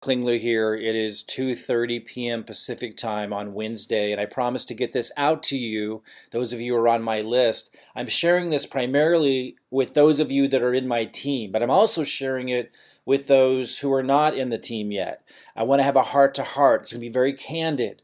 Klingler here. It is 2:30 p.m. Pacific time on Wednesday, and I promise to get this out to you, those of you who are on my list. I'm sharing this primarily with those of you that are in my team, but I'm also sharing it with those who are not in the team yet. I want to have a heart-to-heart. It's going to be very candid.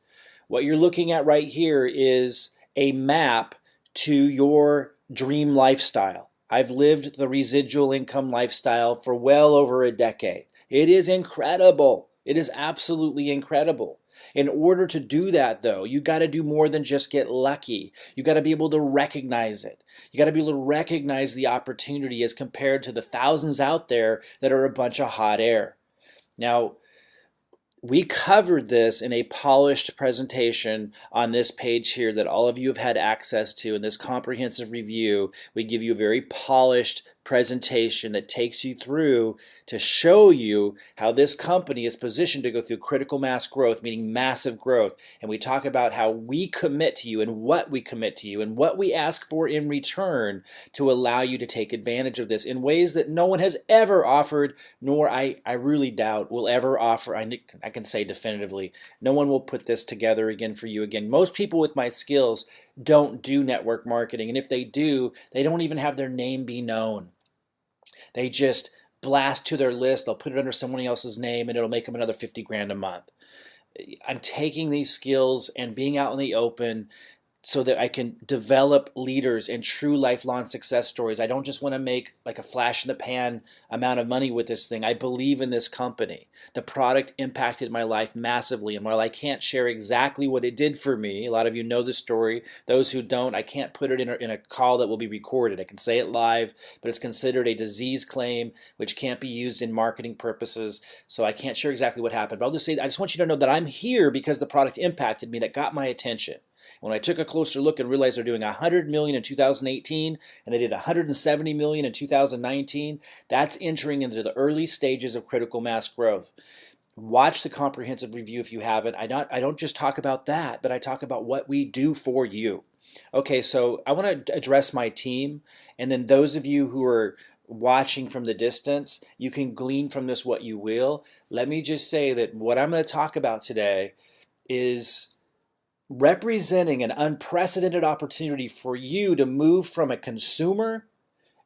What you're looking at right here is a map to your dream lifestyle. I've lived the residual income lifestyle for well over a decade. It is incredible. It is absolutely incredible. In order to do that, though, you got to do more than just get lucky. You got to be able to recognize it. You got to be able to recognize the opportunity as compared to the thousands out there that are a bunch of hot air. Now, we covered this in a polished presentation on this page here that all of you have had access to in this comprehensive review. We give you a very polished presentation that takes you through to show you how this company is positioned to go through critical mass growth, meaning massive growth. And we talk about how we commit to you and what we commit to you and what we ask for in return to allow you to take advantage of this in ways that no one has ever offered, nor I really doubt will ever offer. I can say definitively, no one will put this together again for you again. Most people with my skills don't do network marketing, and if they do, they don't even have their name be known. They just blast to their list, they'll put it under somebody else's name, and it'll make them another 50 grand a month. I'm taking these skills and being out in the open so that I can develop leaders and true lifelong success stories. I don't just want to make like a flash in the pan amount of money with this thing. I believe in this company. The product impacted my life massively, and while I can't share exactly what it did for me, a lot of you know the story. Those who don't, I can't put it in a call that will be recorded. I can say it live, but it's considered a disease claim, which can't be used in marketing purposes, so I can't share exactly what happened. But I'll just say, I just want you to know that I'm here because the product impacted me, that got my attention. When I took a closer look and realized they're doing 100 million in 2018 and they did 170 million in 2019, that's entering into the early stages of critical mass growth. Watch the comprehensive review if you haven't. I don't just talk about that, but I talk about what we do for you. Okay, so I want to address my team, and then those of you who are watching from the distance, you can glean from this what you will. Let me just say that what I'm going to talk about today is representing an unprecedented opportunity for you to move from a consumer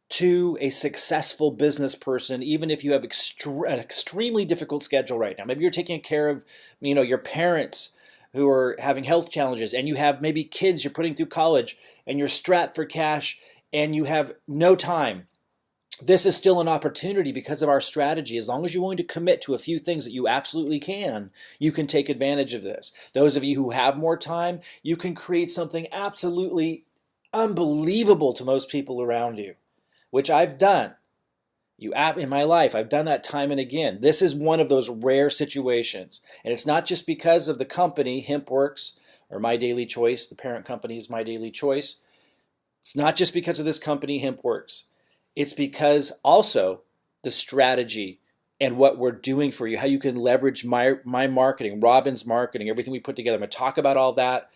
to a successful business person, even if you have an extremely difficult schedule right now. Maybe you're taking care of, your parents who are having health challenges, and you have maybe kids you're putting through college, and you're strapped for cash, and you have no time. This is still an opportunity because of our strategy. As long as you're willing to commit to a few things that you absolutely can, you can take advantage of this. Those of you who have more time, you can create something absolutely unbelievable to most people around you, which I've done. In my life, I've done that time and again. This is one of those rare situations. And it's not just because of the company, Hempworx, or MyDailyChoice. The parent company is MyDailyChoice. It's not just because of this company, Hempworx. It's because also the strategy and what we're doing for you, how you can leverage my marketing, Robin's marketing, everything we put together. I'm going to talk about all that.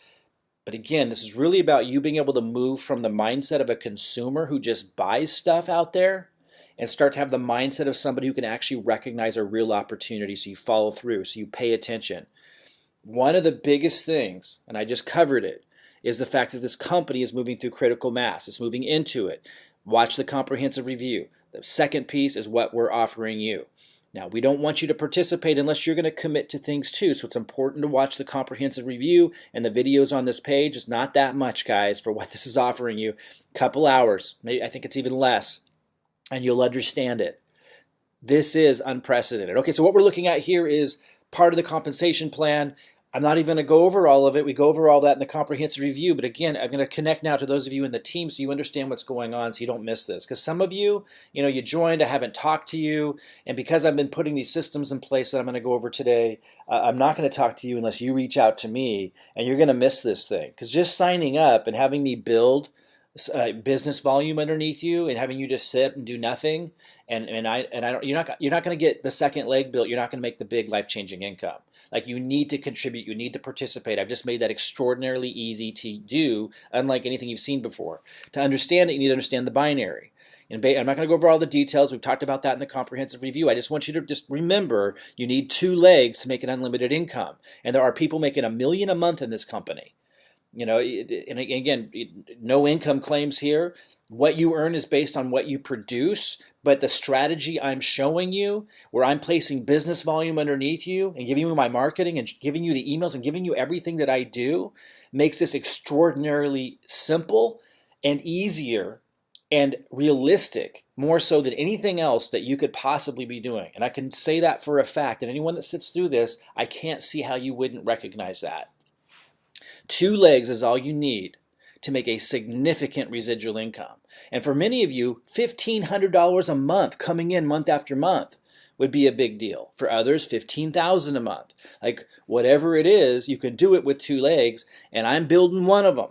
But again, this is really about you being able to move from the mindset of a consumer who just buys stuff out there and start to have the mindset of somebody who can actually recognize a real opportunity, so you follow through, so you pay attention. One of the biggest things, and I just covered it, is the fact that this company is moving through critical mass. It's moving into it. Watch the comprehensive review. The second piece is what we're offering you. Now, we don't want you to participate unless you're going to commit to things too, so it's important to watch the comprehensive review and the videos on this page. It's not that much, guys, for what this is offering you. Couple hours, maybe I think it's even less, and you'll understand it. This is unprecedented. Okay, so what we're looking at here is part of the compensation plan. I'm not even going to go over all of it. We go over all that in the comprehensive review. But again, I'm going to connect now to those of you in the team so you understand what's going on, so you don't miss this. Because some of you, you joined, I haven't talked to you. And because I've been putting these systems in place that I'm going to go over today, I'm not going to talk to you unless you reach out to me. And you're going to miss this thing. Because just signing up and having me build business volume underneath you and having you just sit and do nothing, and I don't, you're not going to get the second leg built. You're not going to make the big life-changing income. Like, you need to contribute, you need to participate. I've just made that extraordinarily easy to do, unlike anything you've seen before. To understand it, you need to understand the binary. And I'm not going to go over all the details. We've talked about that in the comprehensive review. I just want you to just remember you need 2 legs to make an unlimited income. And there are people making $1 million a month in this company. You know, and again, no income claims here. What you earn is based on what you produce, but the strategy I'm showing you, where I'm placing business volume underneath you and giving you my marketing and giving you the emails and giving you everything that I do, makes this extraordinarily simple and easier and realistic, more so than anything else that you could possibly be doing. And I can say that for a fact, and anyone that sits through this, I can't see how you wouldn't recognize that. 2 legs is all you need to make a significant residual income. And for many of you, $1,500 a month coming in month after month would be a big deal. For others, $15,000 a month. Like whatever it is, you can do it with 2 legs, and I'm building one of them.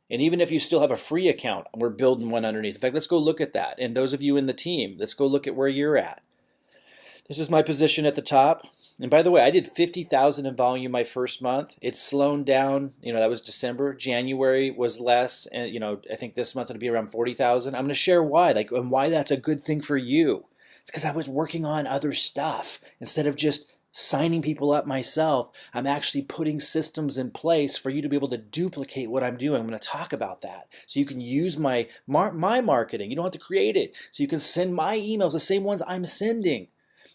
And even if you still have a free account, we're building one underneath. In fact, let's go look at that. And those of you in the team, let's go look at where you're at. This is my position at the top. And by the way, I did 50,000 in volume my first month. It's slowed down. You know, that was December. January was less. And, you know, I think this month it'll be around 40,000. I'm going to share why, like, and why that's a good thing for you. It's because I was working on other stuff. Instead of just signing people up myself, I'm actually putting systems in place for you to be able to duplicate what I'm doing. I'm going to talk about that. So you can use my marketing. You don't have to create it. So you can send my emails, the same ones I'm sending.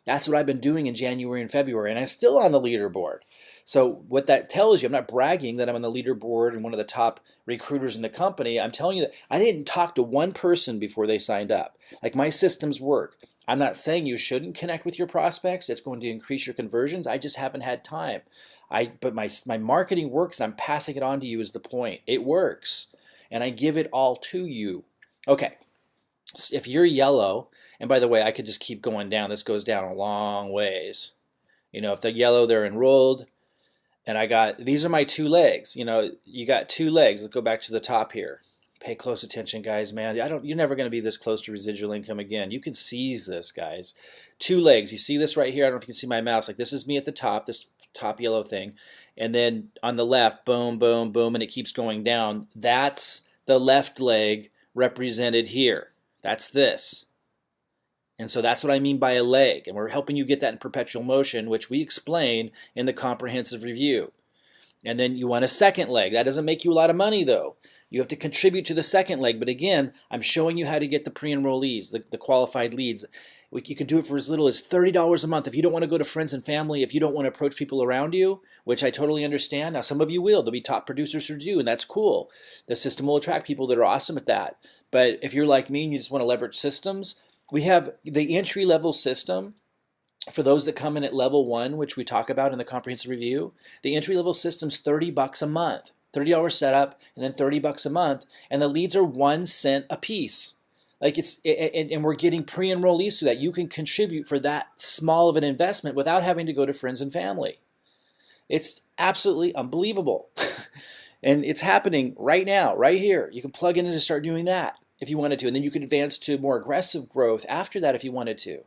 That's what I've been doing in January and February, and I'm still on the leaderboard. So what that tells you, I'm not bragging that I'm on the leaderboard and one of the top recruiters in the company. I'm telling you that I didn't talk to one person before they signed up. Like, my systems work. I'm not saying you shouldn't connect with your prospects. It's going to increase your conversions. I just haven't had time. But my marketing works, and I'm passing it on to you is the point. It works, and I give it all to you. Okay, so if you're yellow, and by the way, I could just keep going down. This goes down a long ways. You know, if they're yellow, they're enrolled. And these are my 2 legs. You know, you got 2 legs. Let's go back to the top here. Pay close attention, guys, man. You're never going to be this close to residual income again. You can seize this, guys. 2 legs. You see this right here? I don't know if you can see my mouse. Like, this is me at the top, this top yellow thing. And then on the left, boom, boom, boom, and it keeps going down. That's the left leg represented here. That's this. And so that's what I mean by a leg. And we're helping you get that in perpetual motion, which we explain in the comprehensive review. And then you want a second leg. That doesn't make you a lot of money, though. You have to contribute to the second leg. But again, I'm showing you how to get the pre-enrollees, the qualified leads. You can do it for as little as $30 a month. If you don't want to go to friends and family, if you don't want to approach people around you, which I totally understand. Now, some of you will. There'll be top producers who do, and that's cool. The system will attract people that are awesome at that. But if you're like me and you just want to leverage systems, we have the entry-level system for those that come in at level 1, which we talk about in the comprehensive review. The entry-level system's $30 a month, $30 setup, and then $30 a month, and the leads are 1 cent a piece. Like, and we're getting pre-enrollees through that. You can contribute for that small of an investment without having to go to friends and family. It's absolutely unbelievable. And it's happening right now, right here. You can plug in and just start doing that if you wanted to, and then you could advance to more aggressive growth after that if you wanted to.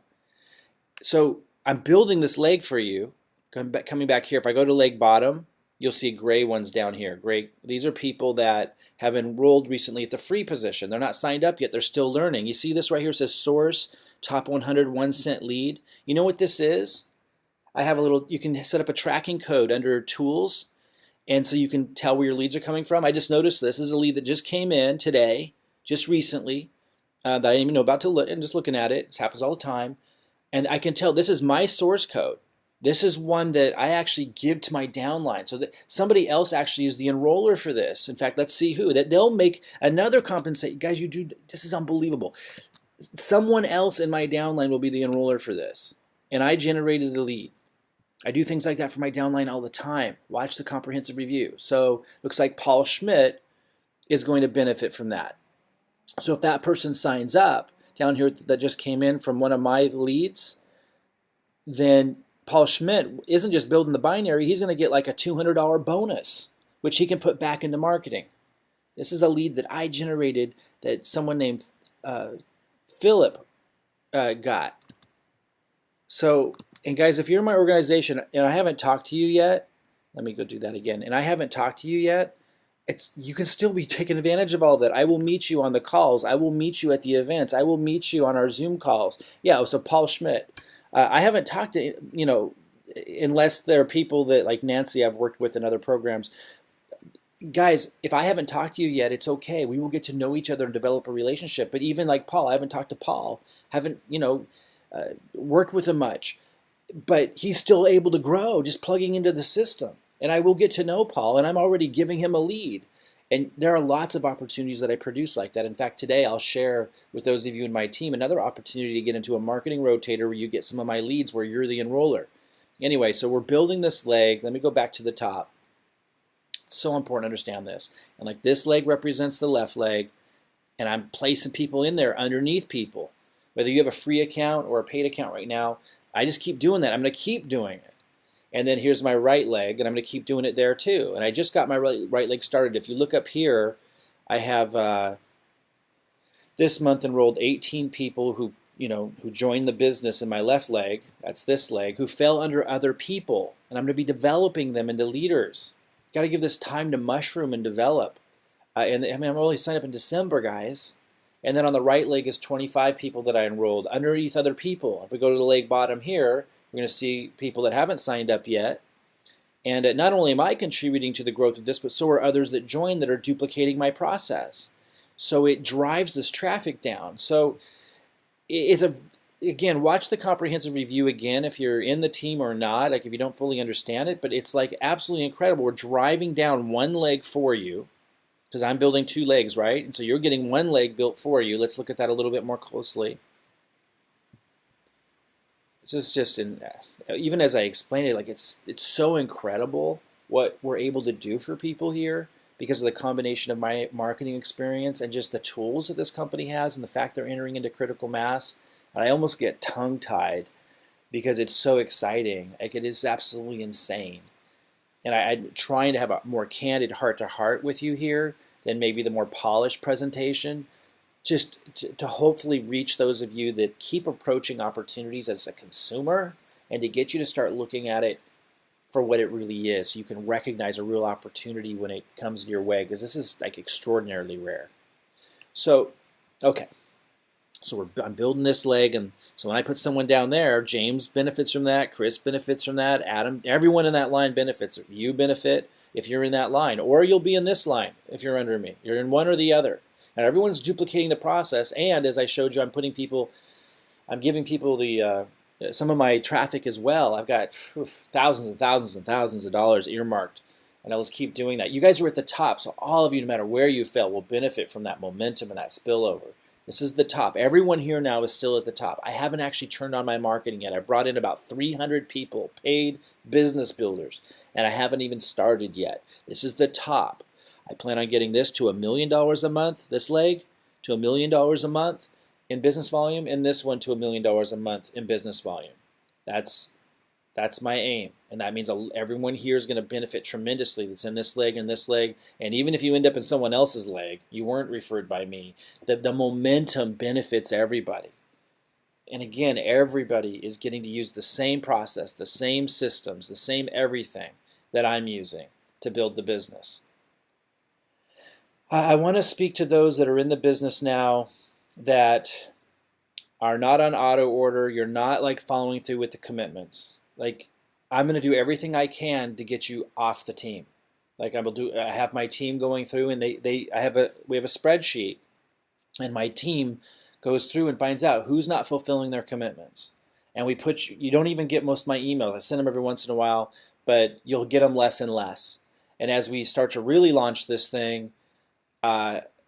So I'm building this leg for you. Coming back here, if I go to leg bottom, you'll see gray ones down here. Gray. These are people that have enrolled recently at the free position. They're not signed up yet. They're still learning. You see this right here? It says source, top 100, 1 cent lead. You know what this is? I have a little, you can set up a tracking code under tools, and so you can tell where your leads are coming from. I just noticed this is a lead that just came in today, just recently, that I didn't even know about to look, and just looking at it. This happens all the time. And I can tell this is my source code. This is one that I actually give to my downline, so that somebody else actually is the enroller for this. In fact, let's see who. That they'll make another compensate. Guys, this is unbelievable. Someone else in my downline will be the enroller for this. And I generated the lead. I do things like that for my downline all the time. Watch the comprehensive review. So looks like Paul Schmidt is going to benefit from that. So if that person signs up down here that just came in from one of my leads, then Paul Schmidt isn't just building the binary, he's going to get like a $200 bonus, which he can put back into marketing. This is a lead that I generated that someone named Philip got. So, and guys, if you're in my organization and I haven't talked to you yet, let me go do that again, and I haven't talked to you yet, you can still be taking advantage of all that. I will meet you on the calls. I will meet you at the events. I will meet you on our Zoom calls. Yeah, so Paul Schmidt. I haven't talked to, unless there are people that like Nancy I've worked with in other programs. Guys, if I haven't talked to you yet, it's okay. We will get to know each other and develop a relationship. But even like Paul, I haven't talked to Paul, haven't, worked with him much. But he's still able to grow just plugging into the system. And I will get to know Paul, and I'm already giving him a lead. And there are lots of opportunities that I produce like that. In fact, today I'll share with those of you in my team another opportunity to get into a marketing rotator where you get some of my leads where you're the enroller. Anyway, so we're building this leg. Let me go back to the top. It's so important to understand this. And like this leg represents the left leg, and I'm placing people in there underneath people. Whether you have a free account or a paid account right now, I just keep doing that. I'm going to keep doing it. And then here's my right leg, and I'm going to keep doing it there too. And I just got my right leg started. If you look up here, I have this month enrolled 18 people who joined the business in my left leg. That's this leg, who fell under other people. And I'm going to be developing them into leaders. Got to give this time to mushroom and develop. I'm only signed up in December, guys. And then on the right leg is 25 people that I enrolled underneath other people. If we go to the leg bottom here, we're going to see people that haven't signed up yet. And not only am I contributing to the growth of this, but so are others that join that are duplicating my process. So it drives this traffic down. So again, watch the comprehensive review again if you're in the team or not, like if you don't fully understand it, but it's like absolutely incredible. We're driving down one leg for you because I'm building two legs, right? And so you're getting one leg built for you. Let's look at that a little bit more closely. This is just, even as I explain it, like it's so incredible what we're able to do for people here because of the combination of my marketing experience and just the tools that this company has and the fact they're entering into critical mass. And I almost get tongue-tied because it's so exciting. Like it is absolutely insane. And I'm trying to have a more candid heart-to-heart with you here than maybe the more polished presentation, just to hopefully reach those of you that keep approaching opportunities as a consumer and to get you to start looking at it for what it really is, so you can recognize a real opportunity when it comes your way, because this is like extraordinarily rare. So, okay. So I'm building this leg, and so when I put someone down there, James benefits from that, Chris benefits from that, Adam, everyone in that line benefits. You benefit if you're in that line, or you'll be in this line if you're under me. You're in one or the other. And everyone's duplicating the process, and as I showed you, I'm giving people the some of my traffic as well. I've got thousands and thousands and thousands of dollars earmarked, and I'll just keep doing that. You guys are at the top, so all of you, no matter where you fell, will benefit from that momentum and that spillover. This is the top. Everyone here now is still at the top. I haven't actually turned on my marketing yet. I brought in about 300 people, paid business builders, and I haven't even started yet. This is the top. I plan on getting this to $1 million a month, this leg, to $1 million a month in business volume, and this one to $1 million a month in business volume. That's my aim, and that means everyone here is going to benefit tremendously that's in this leg and this leg, and even if you end up in someone else's leg, you weren't referred by me, the momentum benefits everybody. And again, everybody is getting to use the same process, the same systems, the same everything that I'm using to build the business. I want to speak to those that are in the business now that are not on auto order. You're not like following through with the commitments. Like, I'm going to do everything I can to get you off the team. Like I have my team going through, and we have a spreadsheet, and my team goes through and finds out who's not fulfilling their commitments. And you don't even get most of my emails. I send them every once in a while, but you'll get them less and less. And as we start to really launch this thing,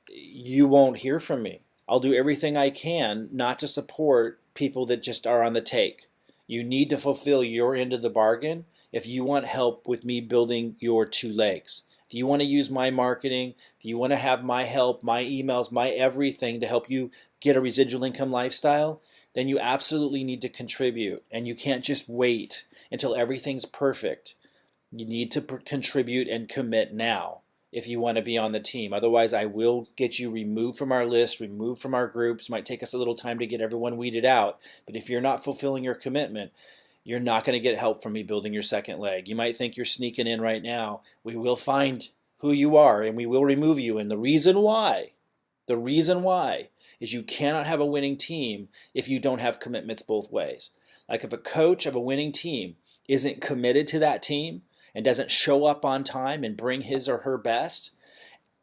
you won't hear from me. I'll do everything I can not to support people that just are on the take. You need to fulfill your end of the bargain if you want help with me building your two legs. If you want to use my marketing, if you want to have my help, my emails, my everything to help you get a residual income lifestyle, then you absolutely need to contribute. And you can't just wait until everything's perfect. You need to contribute and commit now if you want to be on the team. Otherwise, I will get you removed from our list, removed from our groups. Might take us a little time to get everyone weeded out. But if you're not fulfilling your commitment, you're not going to get help from me building your second leg. You might think you're sneaking in right now. We will find who you are, and we will remove you. And the reason why is you cannot have a winning team if you don't have commitments both ways. Like if a coach of a winning team isn't committed to that team and doesn't show up on time and bring his or her best,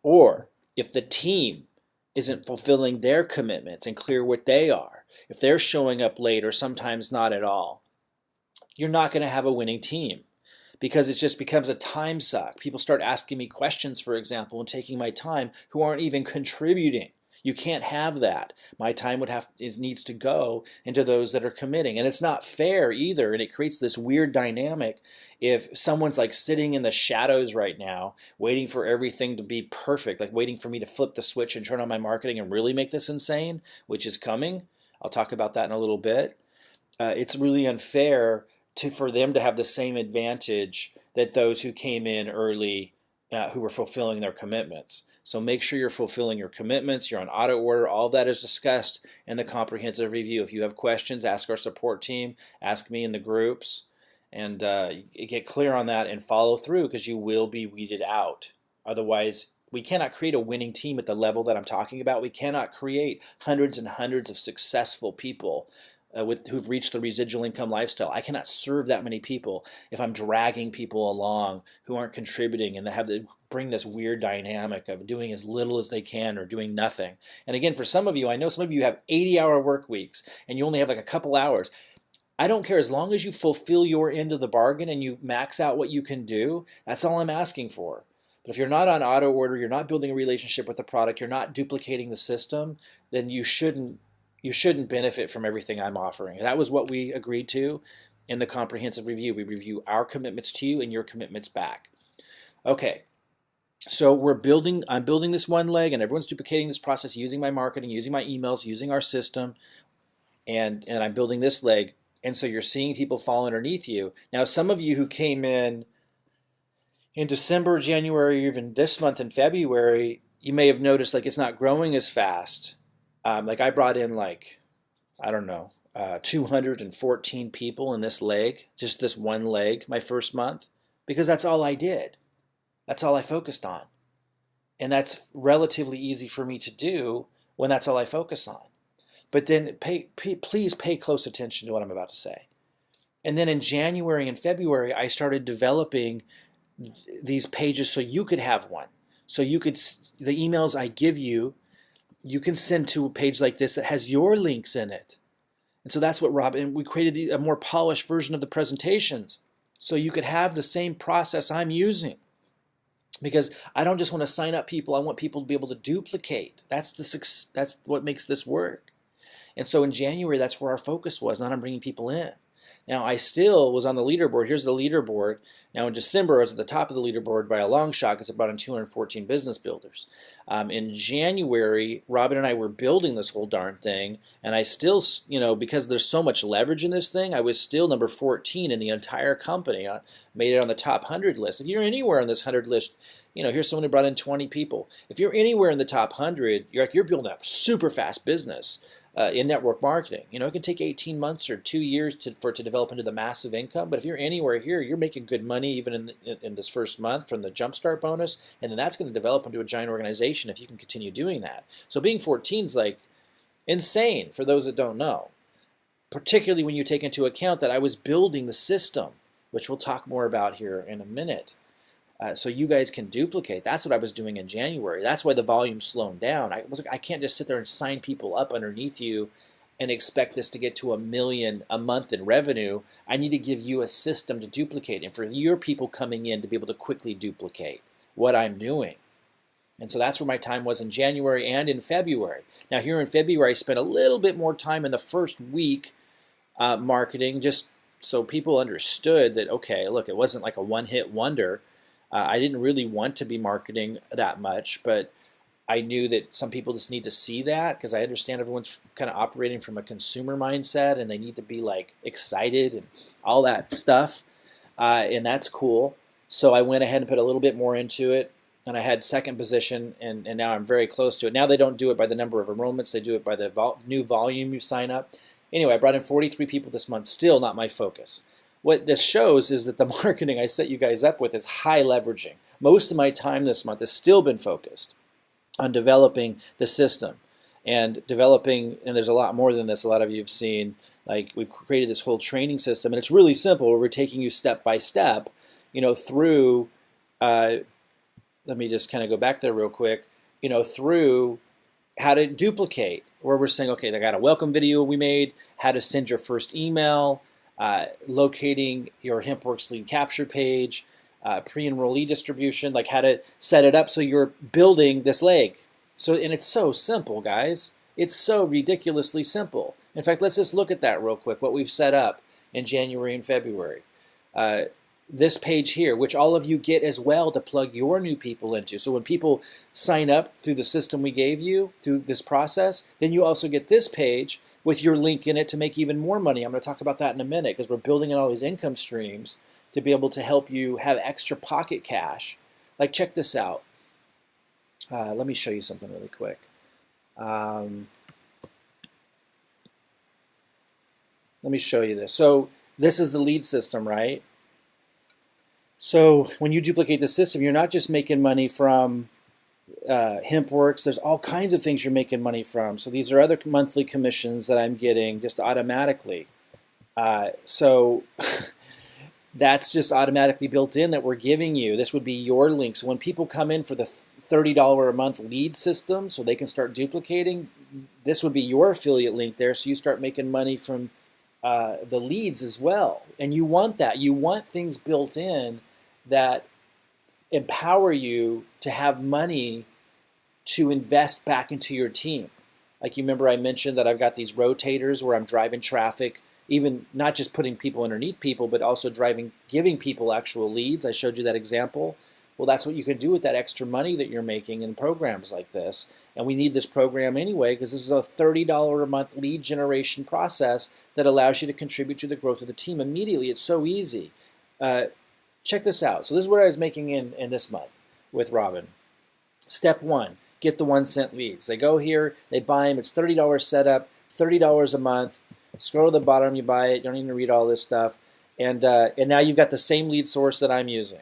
or if the team isn't fulfilling their commitments and clear what they are, if they're showing up late or sometimes not at all, you're not going to have a winning team, because it just becomes a time suck. People start asking me questions, for example, and taking my time who aren't even contributing. You can't have that. My time needs to go into those that are committing. And it's not fair either. And it creates this weird dynamic if someone's like sitting in the shadows right now, waiting for everything to be perfect, like waiting for me to flip the switch and turn on my marketing and really make this insane, which is coming. I'll talk about that in a little bit. It's really unfair for them to have the same advantage that those who came in early, who were fulfilling their commitments. So make sure you're fulfilling your commitments, you're on auto order. All that is discussed in the comprehensive review. If you have questions, ask our support team, ask me in the groups, and get clear on that and follow through, because you will be weeded out. Otherwise, we cannot create a winning team at the level that I'm talking about. We cannot create hundreds and hundreds of successful people who've reached the residual income lifestyle. I cannot serve that many people if I'm dragging people along who aren't contributing, and they have to bring this weird dynamic of doing as little as they can or doing nothing. And again, for some of you, I know some of you have 80-hour work weeks and you only have like a couple hours. I don't care, as long as you fulfill your end of the bargain and you max out what you can do. That's all I'm asking for. But if you're not on auto order, you're not building a relationship with the product, you're not duplicating the system, then you shouldn't benefit from everything I'm offering. That was what we agreed to in the comprehensive review. We review our commitments to you and your commitments back. Okay, so I'm building this one leg, and everyone's duplicating this process using my marketing, using my emails, using our system, and I'm building this leg. And so you're seeing people fall underneath you. Now, some of you who came in December, January, even this month in February, you may have noticed like it's not growing as fast. Like I brought in 214 people in this leg, just this one leg, my first month, because that's all I did. That's all I focused on. And that's relatively easy for me to do when that's all I focus on. But then please pay close attention to what I'm about to say. And then in January and February, I started developing these pages so you could have one. So you could, the emails I give you, you can send to a page like this that has your links in it. And so that's what Robin, we created a more polished version of the presentations so you could have the same process I'm using. Because I don't just want to sign up people, I want people to be able to duplicate. That's what makes this work. And so in January, that's where our focus was, not on bringing people in. Now, I still was on the leaderboard. Here's the leaderboard. Now, in December, I was at the top of the leaderboard by a long shot because I brought in 214 business builders. In January, Robin and I were building this whole darn thing, and I still, because there's so much leverage in this thing, I was still number 14 in the entire company. I made it on the top 100 list. If you're anywhere on this 100 list, here's someone who brought in 20 people. If you're anywhere in the top 100, you're building a super fast business. In network marketing. It can take 18 months or 2 years for it to develop into the massive income, but if you're anywhere here, you're making good money even in this first month from the Jumpstart bonus, and then that's going to develop into a giant organization if you can continue doing that. So being 14 is like insane for those that don't know, particularly when you take into account that I was building the system, which we'll talk more about here in a minute. So you guys can duplicate. That's what I was doing in January. That's why the volume's slowing down. I can't just sit there and sign people up underneath you and expect this to get to $1 million a month in revenue. I need to give you a system to duplicate, and for your people coming in to be able to quickly duplicate what I'm doing. And so that's where my time was in January and in February. Now here in February, I spent a little bit more time in the first week marketing, just so people understood that, okay, look, it wasn't like a one-hit wonder. I didn't really want to be marketing that much, but I knew that some people just need to see that, because I understand everyone's kind of operating from a consumer mindset and they need to be like excited and all that stuff, and that's cool. So I went ahead and put a little bit more into it, and I had second position, and now I'm very close to it. Now they don't do it by the number of enrollments, they do it by the new volume you sign up. Anyway, I brought in 43 people this month, still not my focus. what this shows is that the marketing I set you guys up with is high leveraging. Most of my time this month has still been focused on developing the system and developing, and there's a lot more than this. A lot of you have seen, like, we've created this whole training system, and it's really simple. We're taking you step by step, through, let me just kind of go back there real quick, through how to duplicate, where we're saying, okay, I got a welcome video we made, how to send your first email, locating your Hempworx lead capture page, pre-enrollee distribution, like how to set it up so you're building this leg. And it's so simple, guys. It's so ridiculously simple. In fact, let's just look at that real quick, what we've set up in January and February. This page here, which all of you get as well to plug your new people into. So when people sign up through the system we gave you, through this process, then you also get this page with your link in it to make even more money. I'm going to talk about that in a minute, because we're building in all these income streams to be able to help you have extra pocket cash. Like, check this out. Let me show you something really quick. Let me show you this. So this is the lead system, right? So when you duplicate the system, you're not just making money from Hempworx. There's all kinds of things you're making money from. So these are other monthly commissions that I'm getting just automatically. So that's just automatically built in that we're giving you. This would be your link. So when people come in for the $30 a month lead system so they can start duplicating, this would be your affiliate link there, so you start making money from the leads as well. And you want that. You want things built in that empower you to have money to invest back into your team. Like, you remember I mentioned that I've got these rotators where I'm driving traffic, even not just putting people underneath people, but also giving people actual leads. I showed you that example. Well, that's what you can do with that extra money that you're making in programs like this. And we need this program anyway, because this is a $30 a month lead generation process that allows you to contribute to the growth of the team immediately. It's so easy. Check this out. So this is what I was making in this month with Robin. Step one, get the 1 cent leads. They go here, they buy them. It's $30 setup, $30 a month. Scroll to the bottom, you buy it. You don't need to read all this stuff. And now you've got the same lead source that I'm using.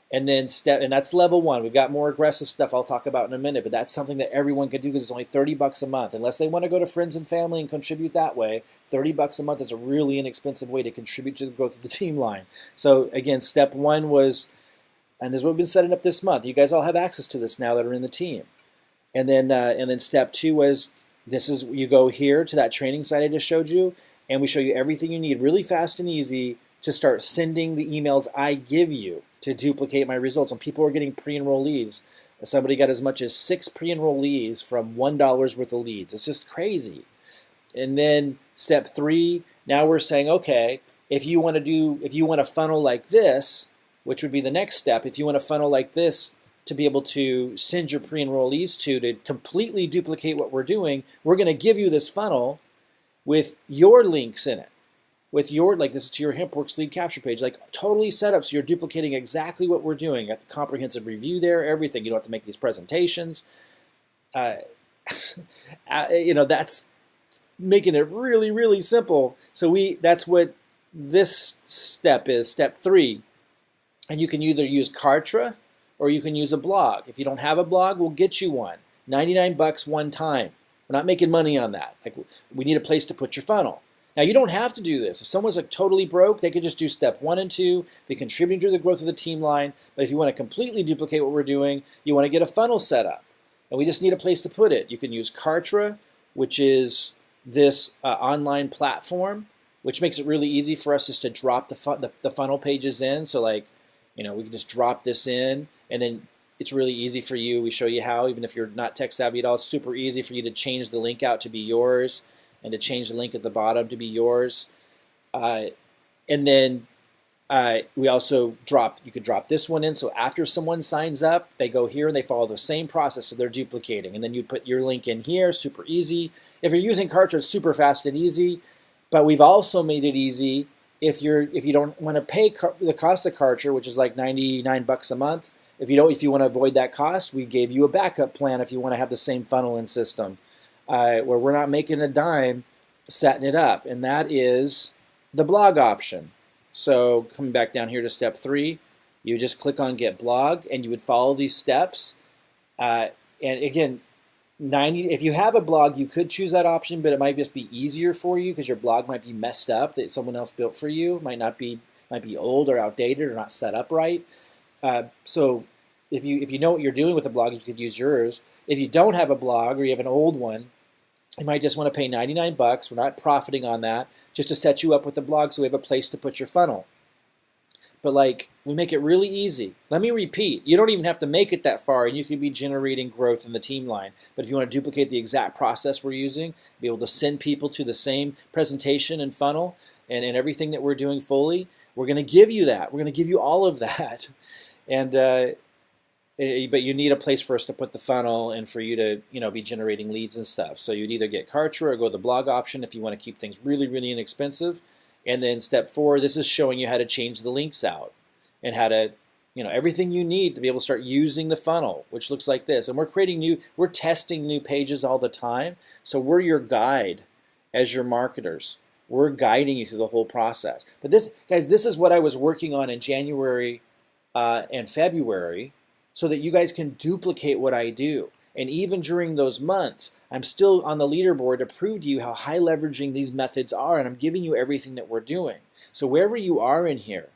And then and that's level one. We've got more aggressive stuff I'll talk about in a minute, but that's something that everyone can do because it's only $30 a month. Unless they want to go to friends and family and contribute that way, $30 a month is a really inexpensive way to contribute to the growth of the team line. So again, step one was, and this is what we've been setting up this month. You guys all have access to this now that are in the team. And then step two was, you go here to that training site I just showed you, and we show you everything you need really fast and easy to start sending the emails I give you to duplicate my results. And people are getting pre-enrollees. Somebody got as much as 6 pre-enrollees from $1 worth of leads. It's just crazy. And then step three, now we're saying, okay, if you want to funnel like this, which would be the next step, if you want to funnel like this to be able to send your pre-enrollees to completely duplicate what we're doing, we're going to give you this funnel with your links in it. With this is to your Hempworx lead capture page, like totally set up so you're duplicating exactly what we're doing. Got the comprehensive review there, everything. You don't have to make these presentations. That's making it really, really simple. So that's what this step is, step three. And you can either use Kartra or you can use a blog. If you don't have a blog, we'll get you one. $99 one time. We're not making money on that. Like, we need a place to put your funnel. Now, you don't have to do this. If someone's like totally broke, they could just do step 1 and 2. They contribute to the growth of the team line. But if you want to completely duplicate what we're doing, you want to get a funnel set up. And we just need a place to put it. You can use Kartra, which is this online platform, which makes it really easy for us just to drop the funnel pages in. So we can just drop this in, and then it's really easy for you. We show you how, even if you're not tech savvy at all, it's super easy for you to change the link out to be yours, and to change the link at the bottom to be yours. And then we also you could drop this one in. So after someone signs up, they go here and they follow the same process. So they're duplicating. And then you put your link in here, super easy. If you're using Kartra, it's super fast and easy. But we've also made it easy if you don't want to pay the cost of Kartra, which is like $99 a month. If you want to avoid that cost, we gave you a backup plan if you want to have the same funnel and system. Where we're not making a dime setting it up, and that is the blog option. So coming back down here to step 3, you would just click on Get Blog, and you would follow these steps. And again, if you have a blog, you could choose that option, but it might just be easier for you because your blog might be messed up that someone else built for you. It might be old or outdated or not set up right. So if you know what you're doing with a blog, you could use yours. If you don't have a blog or you have an old one, you might just want to pay 99 bucks. We're not profiting on that, just to set you up with a blog so we have a place to put your funnel. But like, we make it really easy. Let me repeat, you don't even have to make it that far and you could be generating growth in the team line. But if you want to duplicate the exact process we're using, be able to send people to the same presentation and funnel and everything that we're doing fully, we're going to give you that. We're going to give you all of that. And but you need a place for us to put the funnel and for you to be generating leads and stuff. So you'd either get Kartra or go the blog option if you want to keep things really, really inexpensive. And then step 4, this is showing you how to change the links out and how to, everything you need to be able to start using the funnel, which looks like this. And we're testing new pages all the time. So we're your guide as your marketers. We're guiding you through the whole process. But this is what I was working on in January and February so that you guys can duplicate what I do. And even during those months, I'm still on the leaderboard to prove to you how high leveraging these methods are, and I'm giving you everything that we're doing. So wherever you are in here,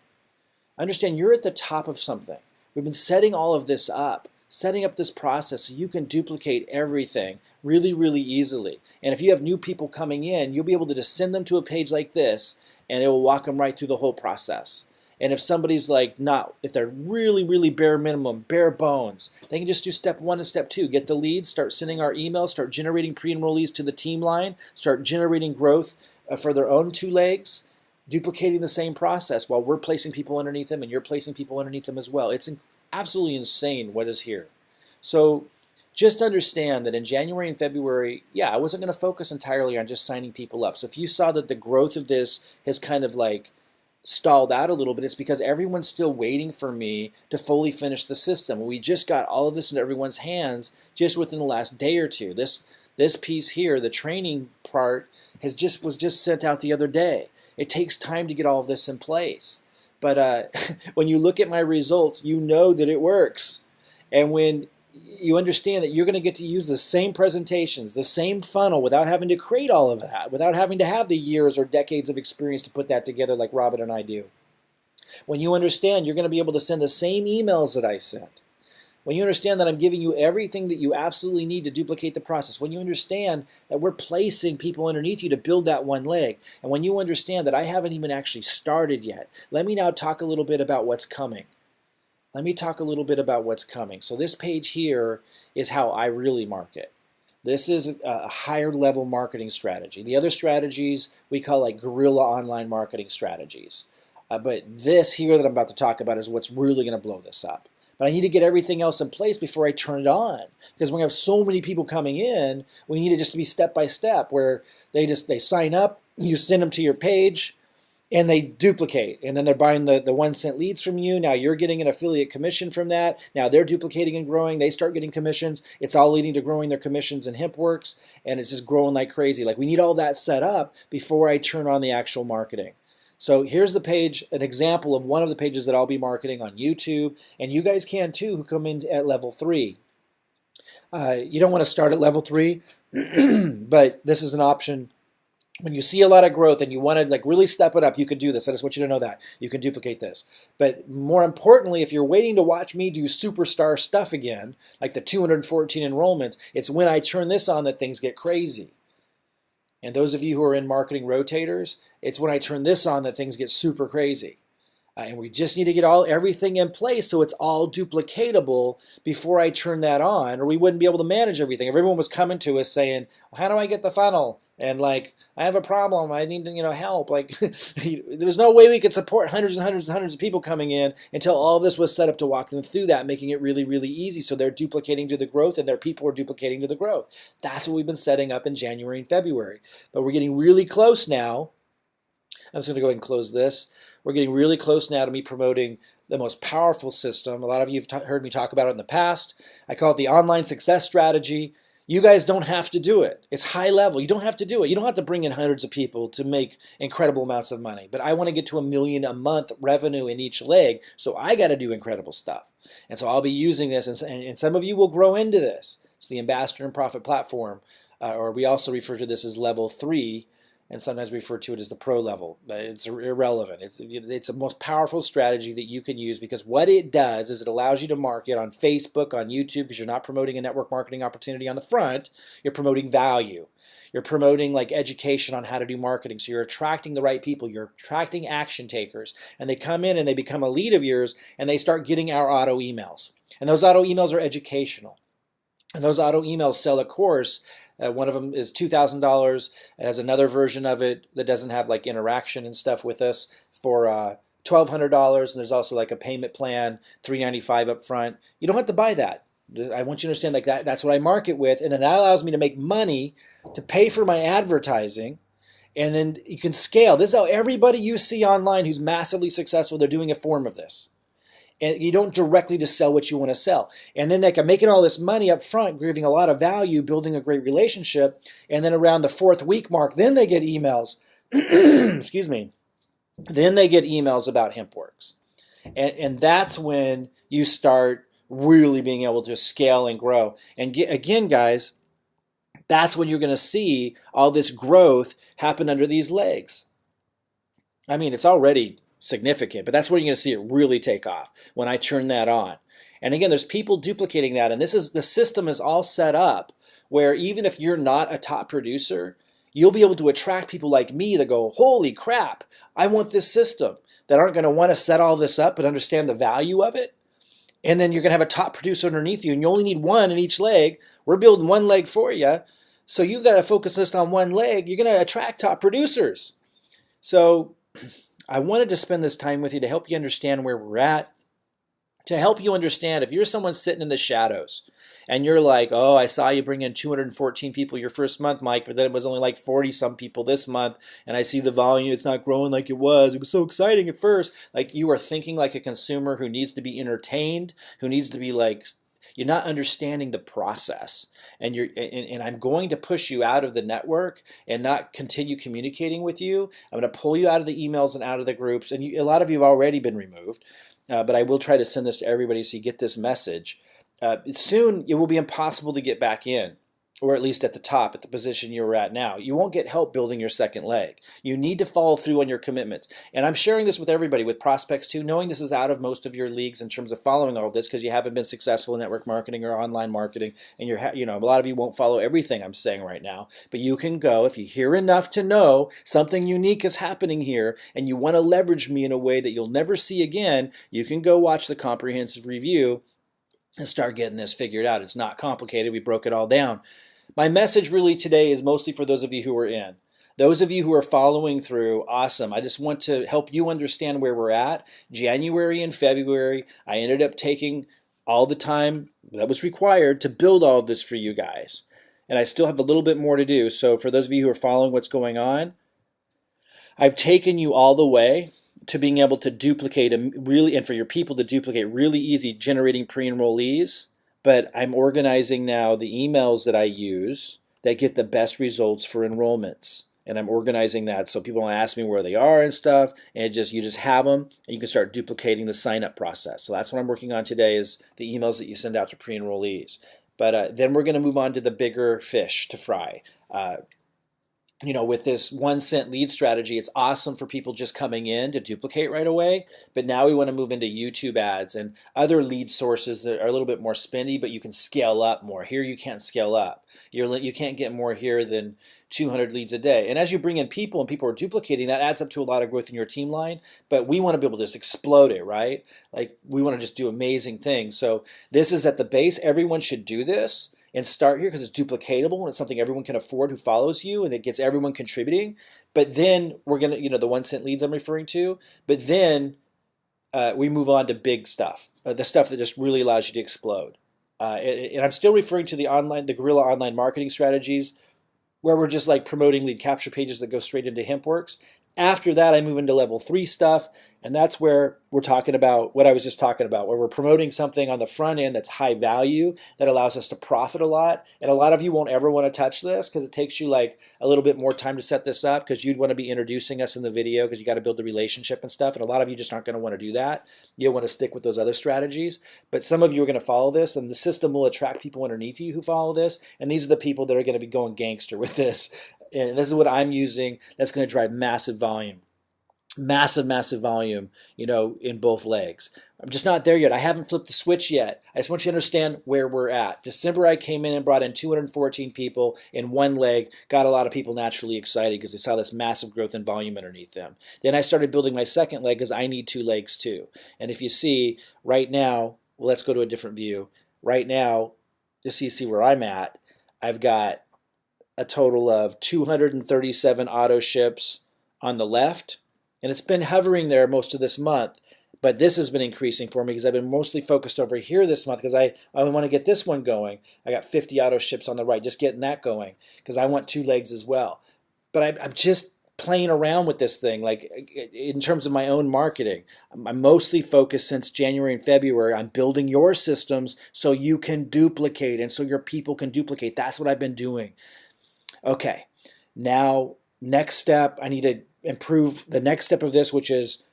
understand you're at the top of something. We've been setting all of this up, setting up this process so you can duplicate everything really, really easily. And if you have new people coming in, you'll be able to just send them to a page like this, and it will walk them right through the whole process. And if somebody's like if they're really, really bare minimum, bare bones, they can just do step 1 and step 2. Get the leads, start sending our emails, start generating pre-enrollees to the team line, start generating growth for their own 2 legs, duplicating the same process while we're placing people underneath them and you're placing people underneath them as well. It's absolutely insane what is here. So just understand that in January and February, I wasn't going to focus entirely on just signing people up. So if you saw that the growth of this has kind of like stalled out a little bit, it's because everyone's still waiting for me to fully finish the system. We just got all of this into everyone's hands just within the last day or two. This piece here, the training part, was just sent out the other day. It takes time to get all of this in place. But when you look at my results, you know that it works. And when you understand that you're going to get to use the same presentations, the same funnel without having to create all of that, without having to have the years or decades of experience to put that together like Robin and I do. When you understand you're going to be able to send the same emails that I sent. When you understand that I'm giving you everything that you absolutely need to duplicate the process. When you understand that we're placing people underneath you to build that one leg. And when you understand that I haven't even actually started yet. Let me now talk a little bit about what's coming. So this page here is how I really market. This is a higher level marketing strategy. The other strategies we call like guerrilla online marketing strategies. But this here that I'm about to talk about is what's really going to blow this up. But I need to get everything else in place before I turn it on. Because when we have so many people coming in, we need it just to be step by step where they sign up, you send them to your page, and they duplicate, and then they're buying the 1 cent leads from you. Now you're getting an affiliate commission from that. Now they're duplicating and growing. They start getting commissions. It's all leading to growing their commissions in Hempworx, and it's just growing like crazy. Like we need all that set up before I turn on the actual marketing. So here's the page, an example of one of the pages that I'll be marketing on YouTube, and you guys can too who come in at level 3. You don't want to start at level 3, but this is an option. When you see a lot of growth and you want to like really step it up, you could do this. I just want you to know that. You can duplicate this. But more importantly, if you're waiting to watch me do superstar stuff again, like the 214 enrollments, it's when I turn this on that things get crazy. And those of you who are in marketing rotators, it's when I turn this on that things get super crazy. And we just need to get everything in place so it's all duplicatable before I turn that on, or we wouldn't be able to manage everything. If everyone was coming to us saying, well, how do I get the funnel? And like, I have a problem, I need help. Like, there's no way we could support hundreds and hundreds and hundreds of people coming in until all of this was set up to walk them through that, making it really, really easy. So they're duplicating to the growth and their people are duplicating to the growth. That's what we've been setting up in January and February. But we're getting really close now. I'm just going to go ahead and close this. We're getting really close now to me promoting the most powerful system. A lot of you have heard me talk about it in the past. I call it the online success strategy. You guys don't have to do it. It's high level. You don't have to do it. You don't have to bring in hundreds of people to make incredible amounts of money. But I want to get to $1 million a month revenue in each leg, so I got to do incredible stuff. And so I'll be using this, and some of you will grow into this. It's the Ambassador and Profit Platform, or we also refer to this as level 3, and sometimes refer to it as the pro level. It's irrelevant. It's the most powerful strategy that you can use, because what it does is it allows you to market on Facebook, on YouTube, because you're not promoting a network marketing opportunity on the front. You're promoting value. You're promoting like education on how to do marketing. So you're attracting the right people. You're attracting action takers. And they come in and they become a lead of yours, and they start getting our auto emails. And those auto emails are educational. And those auto emails sell a course. One of them is $2,000. It has another version of it that doesn't have like interaction and stuff with us for $1,200. And there's also like a payment plan, $395 up front. You don't have to buy that. I want you to understand like that's what I market with. And then that allows me to make money to pay for my advertising. And then you can scale. This is how everybody you see online who's massively successful, they're doing a form of this. And you don't directly just sell what you want to sell. And then like I'm making all this money up front, giving a lot of value, building a great relationship. And then around the 4th week mark, then they get emails. Excuse me. Then they get emails about Hempworx. And that's when you start really being able to scale and grow. And again, guys, that's when you're going to see all this growth happen under these legs. I mean, it's already significant, but that's where you're going to see it really take off when I turn that on. And again, there's people duplicating that, and the system is all set up where even if you're not a top producer, you'll be able to attract people like me that go, holy crap, I want this system, that aren't going to want to set all this up but understand the value of it. And then you're going to have a top producer underneath you, and you only need one in each leg. We're building one leg for you. So you've got to focus just on one leg. You're going to attract top producers. So I wanted to spend this time with you to help you understand where we're at, to help you understand if you're someone sitting in the shadows and you're like, oh, I saw you bring in 214 people your first month, Mike, but then it was only like 40 some people this month, and I see the volume, it's not growing like it was. It was so exciting at first. Like, you are thinking like a consumer who needs to be entertained, who needs to be like, you're not understanding the process. And I'm going to push you out of the network and not continue communicating with you. I'm going to pull you out of the emails and out of the groups. And a lot of you have already been removed, but I will try to send this to everybody so you get this message. Soon it will be impossible to get back in, or at least at the top, at the position you're at now. You won't get help building your second leg. You need to follow through on your commitments. And I'm sharing this with everybody, with prospects too, knowing this is out of most of your leagues in terms of following all of this, because you haven't been successful in network marketing or online marketing, and a lot of you won't follow everything I'm saying right now. But you can go, if you hear enough to know something unique is happening here, and you want to leverage me in a way that you'll never see again, you can go watch the comprehensive review and start getting this figured out. It's not complicated. We broke it all down. My message really today is mostly for those of you who are in. Those of you who are following through, awesome. I just want to help you understand where we're at. January and February, I ended up taking all the time that was required to build all of this for you guys. And I still have a little bit more to do. So for those of you who are following what's going on, I've taken you all the way to being able to duplicate and for your people to duplicate really easy generating pre-enrollees. But I'm organizing now the emails that I use that get the best results for enrollments. And I'm organizing that so people don't ask me where they are and stuff. And you just have them, and you can start duplicating the sign-up process. So that's what I'm working on today, is the emails that you send out to pre-enrollees. But then we're going to move on to the bigger fish to fry. With this 1 cent lead strategy, it's awesome for people just coming in to duplicate right away. But now we want to move into YouTube ads and other lead sources that are a little bit more spendy, but you can scale up more. Here you can't scale up. You can't get more here than 200 leads a day. And as you bring in people and people are duplicating, that adds up to a lot of growth in your team line. But we want to be able to just explode it, right? Like, we want to just do amazing things. So this is at the base. Everyone should do this and start here because it's duplicatable and it's something everyone can afford who follows you, and it gets everyone contributing. But then we're going to, the 1 cent leads I'm referring to, but then we move on to big stuff, the stuff that just really allows you to explode. And I'm still referring to the guerrilla online marketing strategies, where we're just like promoting lead capture pages that go straight into Hempworx. After that, I move into level 3 stuff, and that's where we're talking about what I was just talking about, where we're promoting something on the front end that's high value, that allows us to profit a lot. And a lot of you won't ever want to touch this because it takes you like a little bit more time to set this up, because you'd want to be introducing us in the video because you got to build the relationship and stuff. And a lot of you just aren't going to want to do that. You'll want to stick with those other strategies. But some of you are going to follow this, and the system will attract people underneath you who follow this. And these are the people that are going to be going gangster with this. And this is what I'm using that's going to drive massive volume. Massive volume, in both legs. I'm just not there yet. I haven't flipped the switch yet. I just want you to understand where we're at. December, I came in and brought in 214 people in one leg, got a lot of people naturally excited because they saw this massive growth in volume underneath them. Then I started building my second leg because I need 2 legs too. And if you see right now, well, let's go to a different view. Right now, just so you see where I'm at, I've got a total of 237 auto ships on the left. And it's been hovering there most of this month, but this has been increasing for me because I've been mostly focused over here this month because I want to get this one going. I got 50 auto ships on the right, just getting that going because I want 2 legs as well. But I'm just playing around with this thing, like in terms of my own marketing. I'm mostly focused since January and February on building your systems so you can duplicate and so your people can duplicate. That's what I've been doing. Okay, now next step, I need to improve the next step of this, which is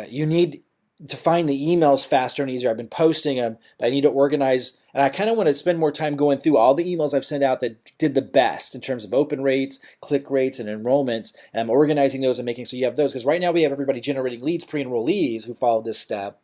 you need to find the emails faster and easier. I've been posting them, but I need to organize, and I kind of want to spend more time going through all the emails I've sent out that did the best in terms of open rates, click rates, and enrollments, and I'm organizing those and making so you have those, because right now we have everybody generating leads, pre-enrollees who follow this step,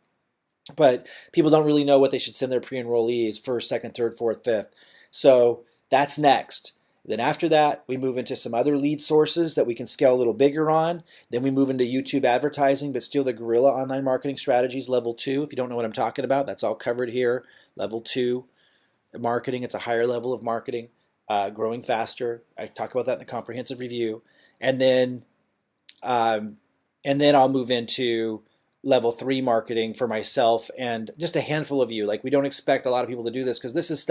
but people don't really know what they should send their pre-enrollees first, second, third, fourth, fifth. So that's next. Then after that, we move into some other lead sources that we can scale a little bigger on. Then we move into YouTube advertising, but still the guerrilla online marketing strategies, level 2. If you don't know what I'm talking about, that's all covered here. Level 2 marketing, it's a higher level of marketing, growing faster. I talk about that in the comprehensive review. And then I'll move into level 3 marketing for myself and just a handful of you. Like, we don't expect a lot of people to do this because this is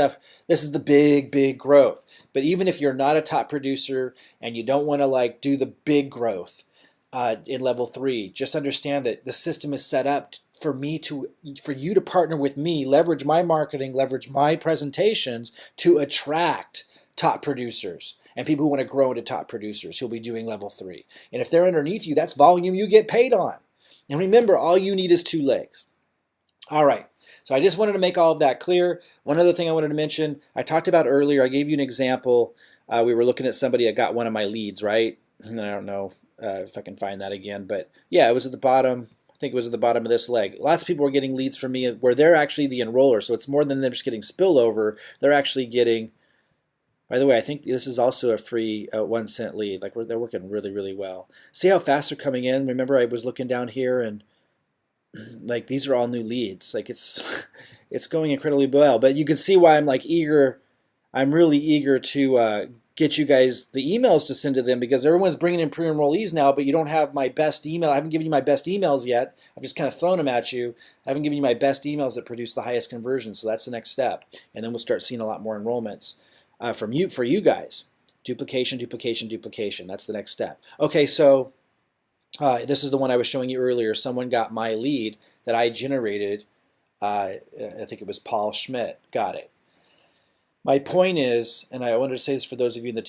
the big growth. But even if you're not a top producer and you don't want to do the big growth in level 3, just understand that the system is set up for you to partner with me, leverage my marketing, leverage my presentations to attract top producers and people who want to grow into top producers who'll be doing level 3. And if they're underneath you, that's volume you get paid on. And remember, all you need is 2 legs. All right, so I just wanted to make all of that clear. One other thing I wanted to mention, I talked about earlier, I gave you an example. We were looking at somebody that got one of my leads, right? I don't know if I can find that again, but yeah, it was at the bottom. I think it was at the bottom of this leg. Lots of people were getting leads from me where they're actually the enroller, so it's more than them just getting spillover. They're actually getting, by the way, I think this is also a free 1 cent lead. They're working really well. See how fast they're coming in? Remember, I was looking down here and these are all new leads. It's going incredibly well. But you can see why I'm eager. I'm really eager to get you guys the emails to send to them, because everyone's bringing in pre-enrollees now, but you don't have my best email. I haven't given you my best emails yet. I've just kind of thrown them at you. I haven't given you my best emails that produce the highest conversions. So that's the next step. And then we'll start seeing a lot more enrollments. For you guys. Duplication. That's the next step. Okay, so this is the one I was showing you earlier. Someone got my lead that I generated. I think it was Paul Schmidt. Got it. My point is, and I wanted to say this for those of you in the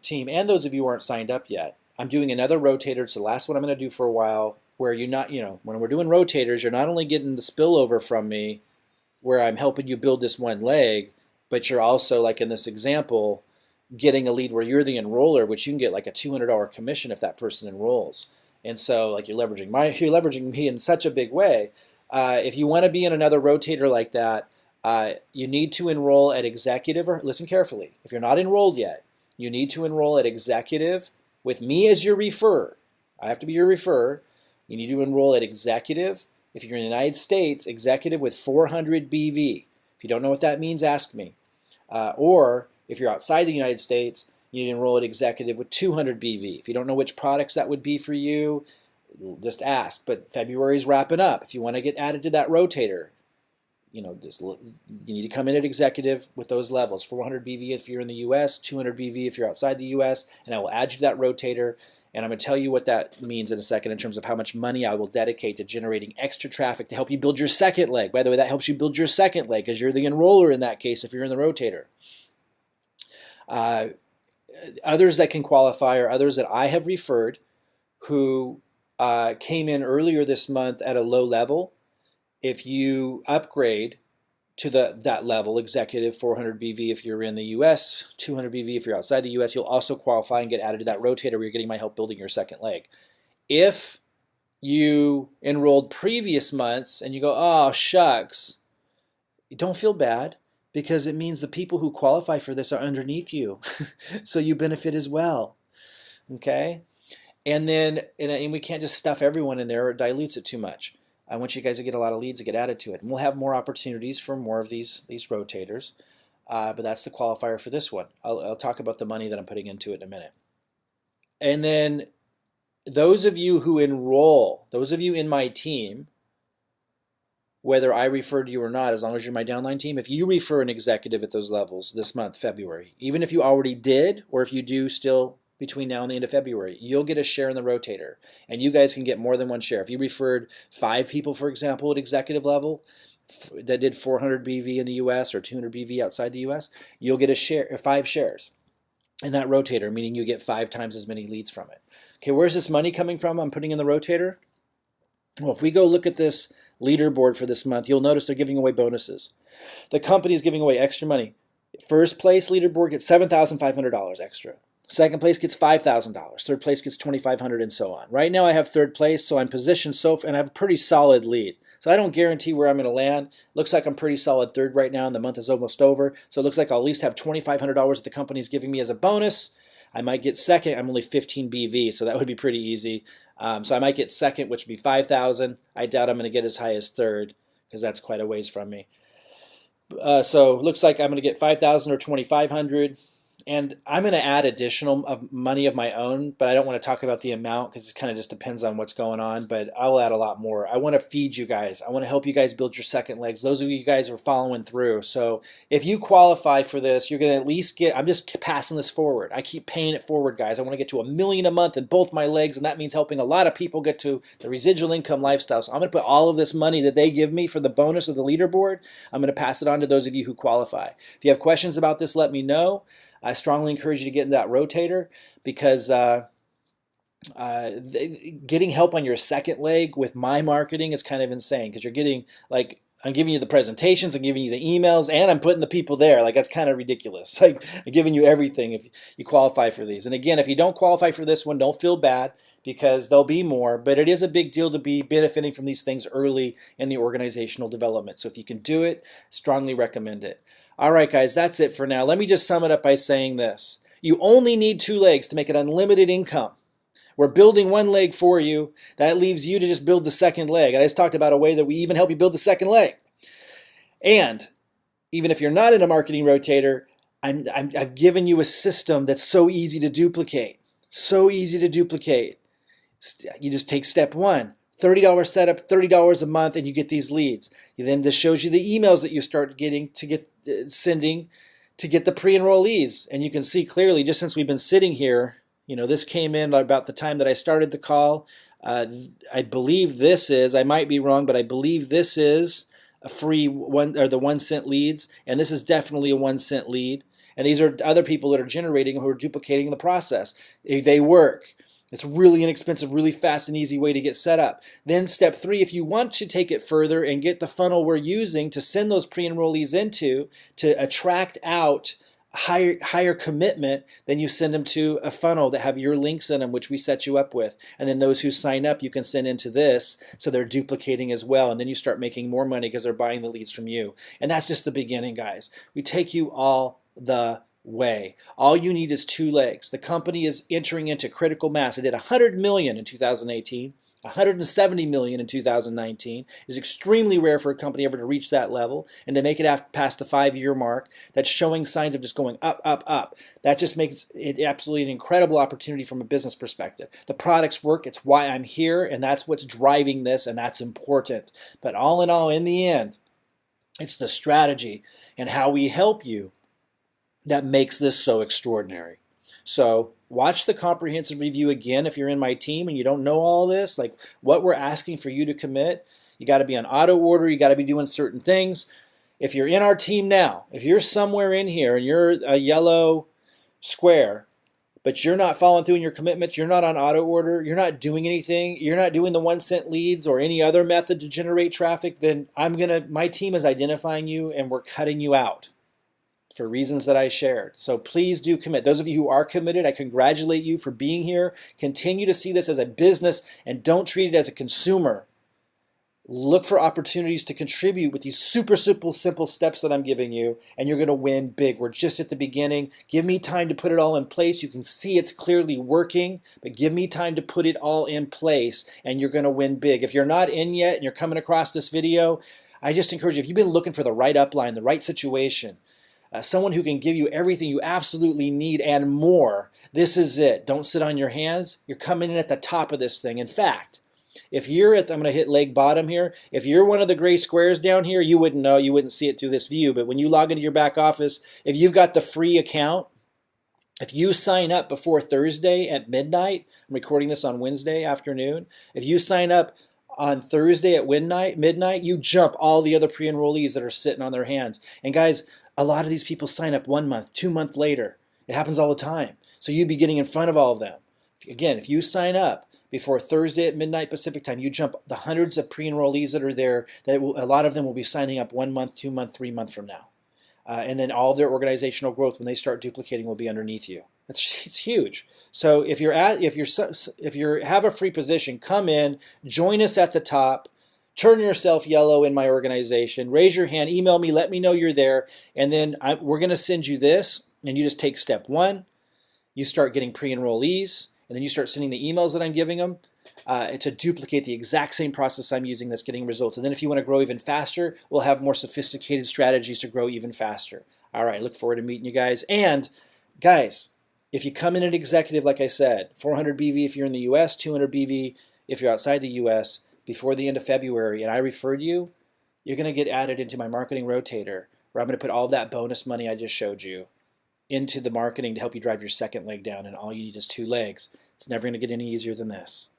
team and those of you who aren't signed up yet, I'm doing another rotator. It's the last one I'm going to do for a while, where when we're doing rotators, you're not only getting the spillover from me, where I'm helping you build this one leg, but you're also, like in this example, getting a lead where you're the enroller, which you can get a $200 commission if that person enrolls. And so you're leveraging me in such a big way. If you want to be in another rotator like that, you need to enroll at executive, or listen carefully. If you're not enrolled yet, you need to enroll at executive with me as your referrer. I have to be your referrer. You need to enroll at executive. If you're in the United States, executive with 400 BV. If you don't know what that means, ask me. Or if you're outside the United States, you need to enroll at executive with 200 BV. If you don't know which products that would be for you, just ask. But February's wrapping up. If you want to get added to that rotator, you need to come in at executive with those levels. 400 BV if you're in the US, 200 BV if you're outside the US, and I will add you to that rotator. And I'm going to tell you what that means in a second in terms of how much money I will dedicate to generating extra traffic to help you build your second leg. By the way, that helps you build your second leg because you're the enroller in that case if you're in the rotator. Others that can qualify are others that I have referred who came in earlier this month at a low level. If you upgrade to that level, executive 400 BV if you're in the US, 200 BV if you're outside the US, you'll also qualify and get added to that rotator where you're getting my help building your second leg. If you enrolled previous months and you go, oh, shucks, don't feel bad because it means the people who qualify for this are underneath you. So you benefit as well. Okay? And then, and we can't just stuff everyone in there or it dilutes it too much. I want you guys to get a lot of leads and get added to it. And we'll have more opportunities for more of these rotators. But that's the qualifier for this one. I'll talk about the money that I'm putting into it in a minute. And then those of you who enroll, those of you in my team, whether I referred you or not, as long as you're my downline team, if you refer an executive at those levels this month, February, even if you already did or if you do still between now and the end of February, you'll get a share in the rotator. And you guys can get more than one share. If you referred 5 people, for example, at executive level that did 400 BV in the US or 200 BV outside the US, you'll get a share, 5 shares in that rotator, meaning you get 5 times as many leads from it. Okay, where's this money coming from I'm putting in the rotator? Well, if we go look at this leaderboard for this month, you'll notice they're giving away bonuses. The company is giving away extra money. First place leaderboard gets $7,500 extra. Second place gets $5,000. Third place gets $2,500 and so on. Right now I have third place, so I'm positioned and I have a pretty solid lead. So I don't guarantee where I'm going to land. Looks like I'm pretty solid third right now and the month is almost over. So it looks like I'll at least have $2,500 that the company's giving me as a bonus. I might get second. I'm only 15 BV, so that would be pretty easy. So I might get second, which would be 5,000. I doubt I'm going to get as high as third because that's quite a ways from me. So it looks like I'm going to get 5,000 or 2,500. And I'm going to add additional money of my own, but I don't want to talk about the amount because it kind of just depends on what's going on, but I'll add a lot more. I want to feed you guys. I want to help you guys build your second legs. Those of you guys are following through. So if you qualify for this, you're going to at least get, I'm just passing this forward. I keep paying it forward, guys. I want to get to $1 million a month in both my legs, and that means helping a lot of people get to the residual income lifestyle. So I'm going to put all of this money that they give me for the bonus of the leaderboard, I'm going to pass it on to those of you who qualify. If you have questions about this, let me know. I strongly encourage you to get in that rotator because getting help on your second leg with my marketing is kind of insane because you're getting, like, I'm giving you the presentations, I'm giving you the emails, and I'm putting the people there. Like, that's kind of ridiculous. Like, I'm giving you everything if you qualify for these. And again, if you don't qualify for this one, don't feel bad because there'll be more, but it is a big deal to be benefiting from these things early in the organizational development. So if you can do it, strongly recommend it. All right, guys, that's it for now. Let me just sum it up by saying this. You only need 2 legs to make an unlimited income. We're building 1 leg for you. That leaves you to just build the second leg. I just talked about a way that we even help you build the second leg. And even if you're not in a marketing rotator, I've given you a system that's so easy to duplicate. So easy to duplicate. You just take step 1. $30 setup, $30 a month, and you get these leads. Then this shows you the emails that you start getting sending to get the pre-enrollees. And you can see clearly, just since we've been sitting here, this came in about the time that I started the call. I believe this is, I might be wrong, but I believe this is a free one, or the 1 cent leads, and this is definitely a 1 cent lead. And these are other people that are generating who are duplicating the process. They work. It's a really inexpensive, really fast and easy way to get set up. Then step 3, if you want to take it further and get the funnel we're using to send those pre-enrollees into to attract out higher commitment, then you send them to a funnel that have your links in them, which we set you up with. And then those who sign up, you can send into this, so they're duplicating as well. And then you start making more money because they're buying the leads from you. And that's just the beginning, guys. We take you all the way. All you need is 2 legs. The company is entering into critical mass. It did 100 million in 2018, 170 million in 2019. It's extremely rare for a company ever to reach that level and to make it past the 5-year mark. That's showing signs of just going up, up, up. That just makes it absolutely an incredible opportunity from a business perspective. The products work. It's why I'm here, and that's what's driving this, and that's important. But all in all, in the end, it's the strategy and how we help you that makes this so extraordinary. So watch the comprehensive review again if you're in my team and you don't know all this, like what we're asking for you to commit. You got to be on auto order. You got to be doing certain things. If you're in our team now, if you're somewhere in here and you're a yellow square, but you're not following through in your commitments, you're not on auto order, you're not doing anything, you're not doing the 1 cent leads or any other method to generate traffic, then my team is identifying you and we're cutting you out for reasons that I shared. So please do commit. Those of you who are committed, I congratulate you for being here. Continue to see this as a business and don't treat it as a consumer. Look for opportunities to contribute with these super simple steps that I'm giving you, and you're going to win big. We're just at the beginning. Give me time to put it all in place. You can see it's clearly working, but give me time to put it all in place, and you're going to win big. If you're not in yet and you're coming across this video, I just encourage you, if you've been looking for the right upline, the right situation, someone who can give you everything you absolutely need and more, this is it. Don't sit on your hands. You're coming in at the top of this thing. In fact, if you're I'm going to hit leg bottom here. If you're one of the gray squares down here, you wouldn't know. You wouldn't see it through this view. But when you log into your back office, if you've got the free account, if you sign up before Thursday at midnight, I'm recording this on Wednesday afternoon. If you sign up on Thursday at midnight, you jump all the other pre-enrollees that are sitting on their hands. And guys, a lot of these people sign up 1 month, 2 months later. It happens all the time. So you'd be getting in front of all of them. Again, if you sign up before Thursday at midnight Pacific time, you jump the hundreds of pre-enrollees that are there. A lot of them will be signing up 1 month, 2 months, 3 months from now. And then all their organizational growth, when they start duplicating, will be underneath you. It's huge. So if you have a free position, come in, join us at the top, turn yourself yellow in my organization, raise your hand, email me, let me know you're there, and then we're going to send you this, and you just take step 1. You start getting pre-enrollees, and then you start sending the emails that I'm giving them to duplicate the exact same process I'm using that's getting results. And then if you want to grow even faster, we'll have more sophisticated strategies to grow even faster. All right, look forward to meeting you guys. And guys, if you come in an executive, like I said, 400 BV if you're in the US, 200 BV if you're outside the US, before the end of February, and I referred you, you're going to get added into my marketing rotator, where I'm going to put all that bonus money I just showed you into the marketing to help you drive your second leg down, and all you need is 2 legs. It's never going to get any easier than this.